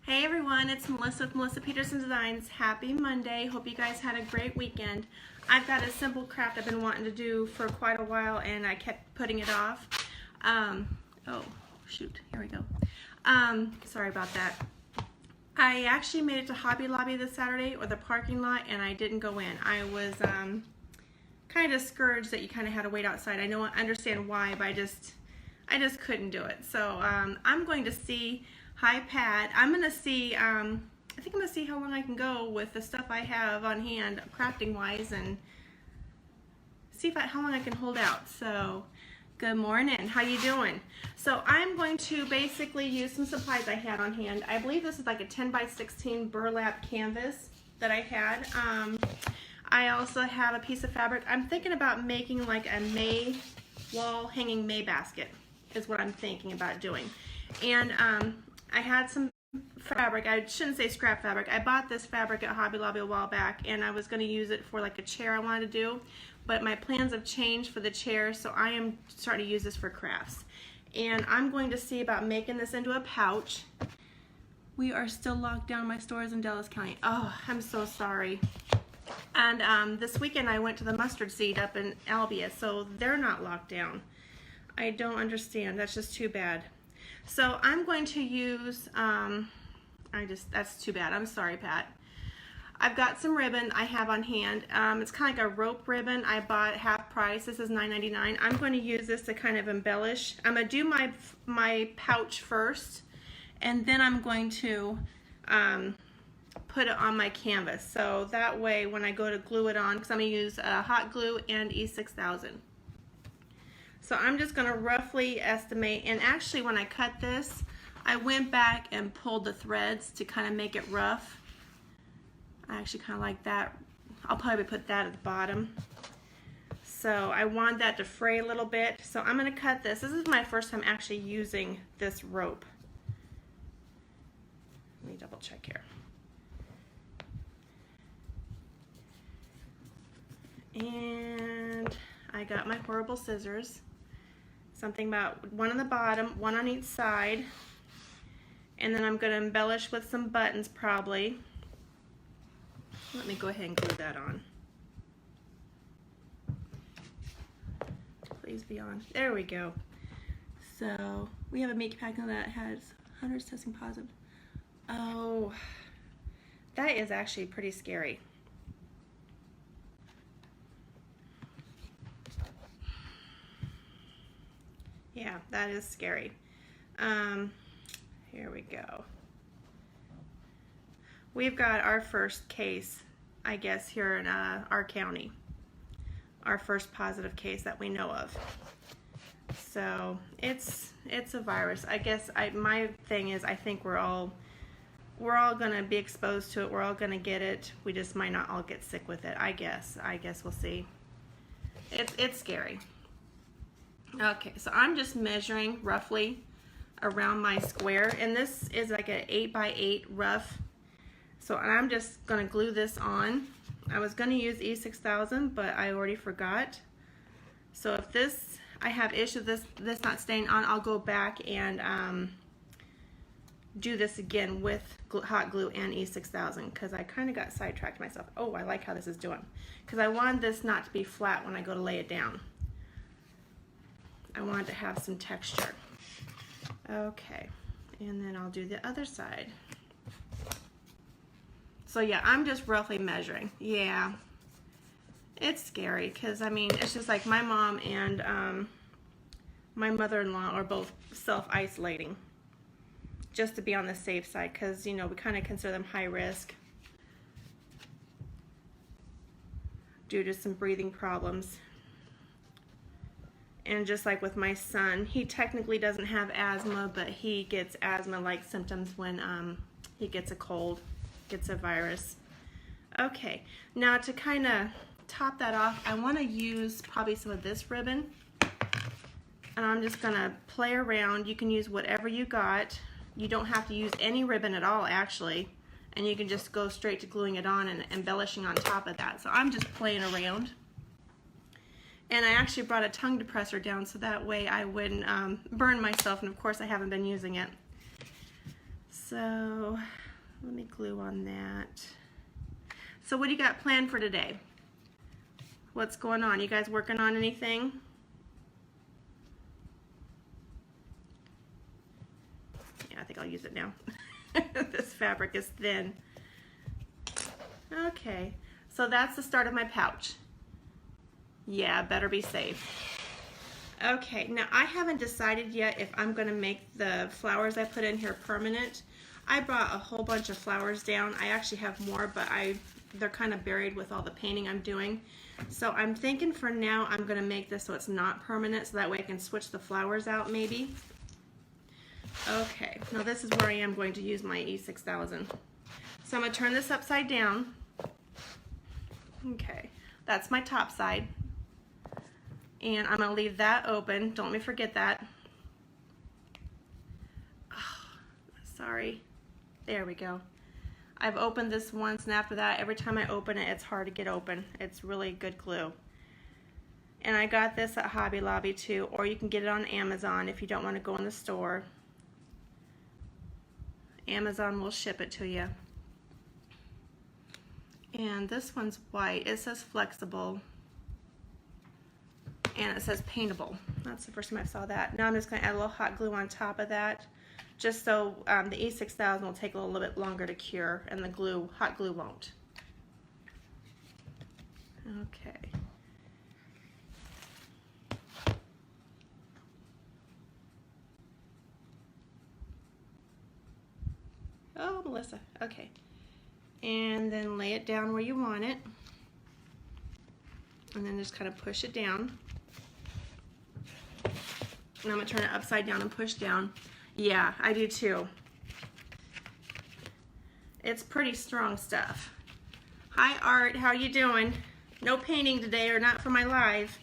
Hey everyone, it's Melissa with Melissa Peterson Designs. Happy Monday. Hope you guys had a great weekend. I've got a simple craft I've been wanting to do for quite a while and I kept putting it off. Oh shoot, here we go. Sorry about that. I actually made it to Hobby Lobby this Saturday, or the parking lot, and I didn't go in. I was kind of discouraged that you kind of had to wait outside. I understand why, but I just couldn't do it. So I'm going to see. Hi Pat. I'm gonna see. I think I'm gonna see how long I can go with the stuff I have on hand, crafting wise, and see how long I can hold out. So, good morning. How you doing? So I'm going to basically use some supplies I had on hand. I believe this is like a 10 by 16 burlap canvas that I had. I also have a piece of fabric. I'm thinking about making like a May wall hanging May basket is what I'm thinking about doing. And I had some fabric. I shouldn't say scrap fabric. I bought this fabric at Hobby Lobby a while back, and I was going to use it for like a chair I wanted to do, but my plans have changed for the chair, so I am starting to use this for crafts. And I'm going to see about making this into a pouch. We are still locked down. My store is in Dallas County. Oh, I'm so sorry. And this weekend I went to the mustard seed up in Albia, so they're not locked down. I don't understand. That's just too bad. So I'm going to use, that's too bad. I'm sorry, Pat. I've got some ribbon I have on hand. It's kind of like a rope ribbon. I bought half price. This is $9.99. I'm going to use this to kind of embellish. I'm going to do my pouch first, and then I'm going to put it on my canvas. So that way when I go to glue it on, because I'm going to use hot glue and E6000. So I'm just going to roughly estimate, and actually when I cut this, I went back and pulled the threads to kind of make it rough. I actually kind of like that. I'll probably put that at the bottom. So I want that to fray a little bit. So I'm going to cut this. This is my first time actually using this rope. Let me double check here. And I got my horrible scissors. Something about one on the bottom, one on each side, and then I'm going to embellish with some buttons probably. Let me go ahead and glue that on. Please be on. There we go. So we have a meat packing that has hundreds testing positive. Oh, that is actually pretty scary. Yeah, that is scary. Here we go. We've got our first case, I guess, here in our county. Our first positive case that we know of. So it's a virus. I guess my thing is I think we're all gonna be exposed to it. We're all gonna get it. We just might not all get sick with it. I guess we'll see. It's scary. Okay, so I'm just measuring roughly around my square, and this is like an 8 by 8 rough. So I'm just gonna glue this on. I was gonna use E6000, but I already forgot. So if I have issues with this not staying on, I'll go back and do this again with hot glue and E6000, because I kind of got sidetracked myself. Oh, I like how this is doing, because I wanted this not to be flat when I go to lay it down. I want it to have some texture. Okay, and then I'll do the other side. So yeah, I'm just roughly measuring. Yeah, it's scary, because I mean, it's just like my mom and my mother-in-law are both self-isolating just to be on the safe side, because, you know, we kind of consider them high risk due to some breathing problems. And just like with my son, he technically doesn't have asthma, but he gets asthma-like symptoms when he gets a cold, gets a virus. Okay, now to kind of top that off, I want to use probably some of this ribbon. And I'm just going to play around. You can use whatever you got. You don't have to use any ribbon at all, actually. And you can just go straight to gluing it on and embellishing on top of that. So I'm just playing around. And I actually brought a tongue depressor down so that way I wouldn't burn myself, and of course I haven't been using it. So let me glue on that. So what do you got planned for today? What's going on? You guys working on anything? Yeah, I think I'll use it now. This fabric is thin. Okay, so that's the start of my pouch. Yeah, better be safe. Okay, now I haven't decided yet if I'm going to make the flowers I put in here permanent. I brought a whole bunch of flowers down. I actually have more, but they're kind of buried with all the painting I'm doing. So I'm thinking for now I'm going to make this so it's not permanent, so that way I can switch the flowers out maybe. Okay, now this is where I am going to use my E6000. So I'm going to turn this upside down. Okay, that's my top side. And I'm going to leave that open. Don't let me forget that. Oh, sorry. There we go. I've opened this once, and after that, every time I open it, it's hard to get open. It's really good glue. And I got this at Hobby Lobby too, or you can get it on Amazon if you don't want to go in the store. Amazon will ship it to you. And this one's white. It says flexible. And it says paintable. That's the first time I saw that. Now I'm just going to add a little hot glue on top of that, just so the E6000 will take a little bit longer to cure, and the hot glue won't. Okay. Oh, Melissa. Okay. And then lay it down where you want it. And then just kind of push it down. And I'm going to turn it upside down and push down. Yeah, I do too. It's pretty strong stuff. Hi Art, how you doing? No painting today, or not for my live.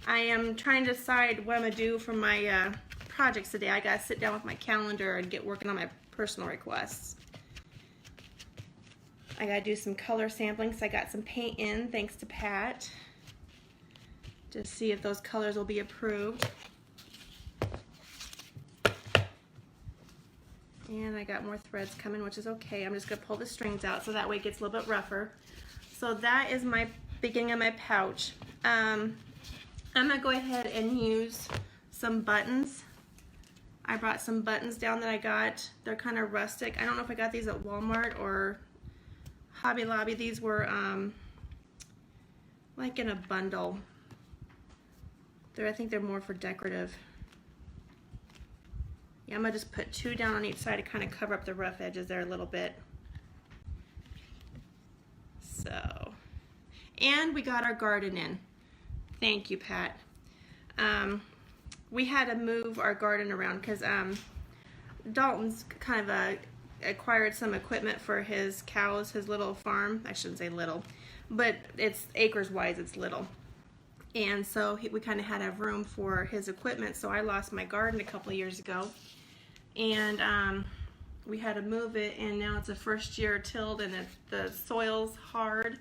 I am trying to decide what I'm going to do for my projects today. I got to sit down with my calendar and get working on my personal requests. I got to do some color sampling, so I got some paint in, thanks to Pat, to see if those colors will be approved. And I got more threads coming, which is okay. I'm just going to pull the strings out so that way it gets a little bit rougher. So that is my beginning of my pouch. I'm going to go ahead and use some buttons. I brought some buttons down that I got. They're kind of rustic. I don't know if I got these at Walmart or Hobby Lobby. These were like in a bundle. I think they're more for decorative. Yeah, I'm going to just put 2 down on each side to kind of cover up the rough edges there a little bit. So, and we got our garden in. Thank you, Pat. We had to move our garden around because Dalton's kind of acquired some equipment for his cows, his little farm. I shouldn't say little, but it's acres-wise, it's little. And so we kind of had to have room for his equipment, so I lost my garden a couple of years ago. And we had to move it, and now it's a first year tilled, and the soil's hard.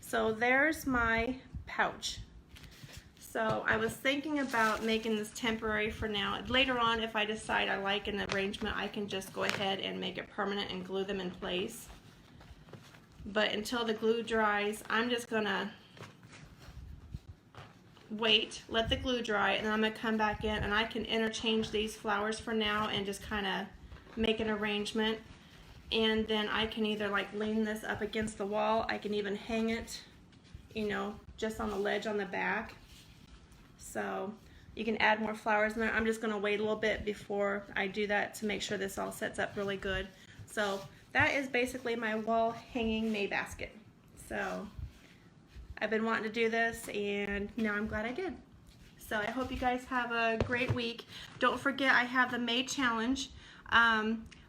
So there's my pouch. So I was thinking about making this temporary for now. Later on, if I decide I like an arrangement, I can just go ahead and make it permanent and glue them in place. But until the glue dries, I'm just gonna wait, let the glue dry, and then I'm going to come back in, and I can interchange these flowers for now and just kind of make an arrangement. And then I can either like lean this up against the wall, I can even hang it, you know, just on the ledge on the back. So you can add more flowers in there. I'm just going to wait a little bit before I do that to make sure this all sets up really good. So that is basically my wall hanging May basket. So I've been wanting to do this, and now I'm glad I did. So I hope you guys have a great week. Don't forget, I have the May challenge.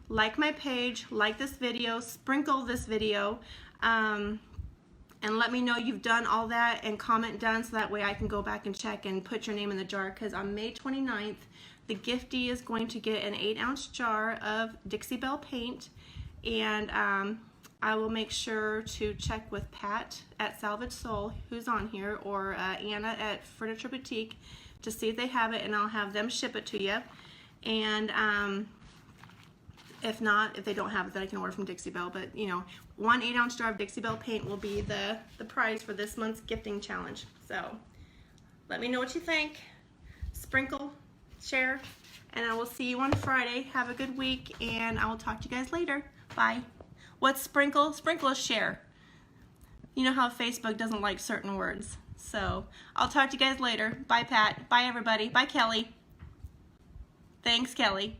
Like my page, like this video, sprinkle this video, and let me know you've done all that, and comment done, so that way I can go back and check and put your name in the jar, because on May 29th, the giftee is going to get an 8-ounce jar of Dixie Belle paint, and I will make sure to check with Pat at Salvage Soul, who's on here, or Anna at Furniture Boutique, to see if they have it, and I'll have them ship it to you. And If not, if they don't have it, then I can order from Dixie Belle. But you know, 1 8-ounce jar of Dixie Belle paint will be the prize for this month's gifting challenge. So let me know what you think. Sprinkle, share, and I will see you on Friday. Have a good week, and I will talk to you guys later. Bye. What's sprinkle? Sprinkle is share. You know how Facebook doesn't like certain words. So I'll talk to you guys later. Bye, Pat. Bye, everybody. Bye, Kelly. Thanks, Kelly.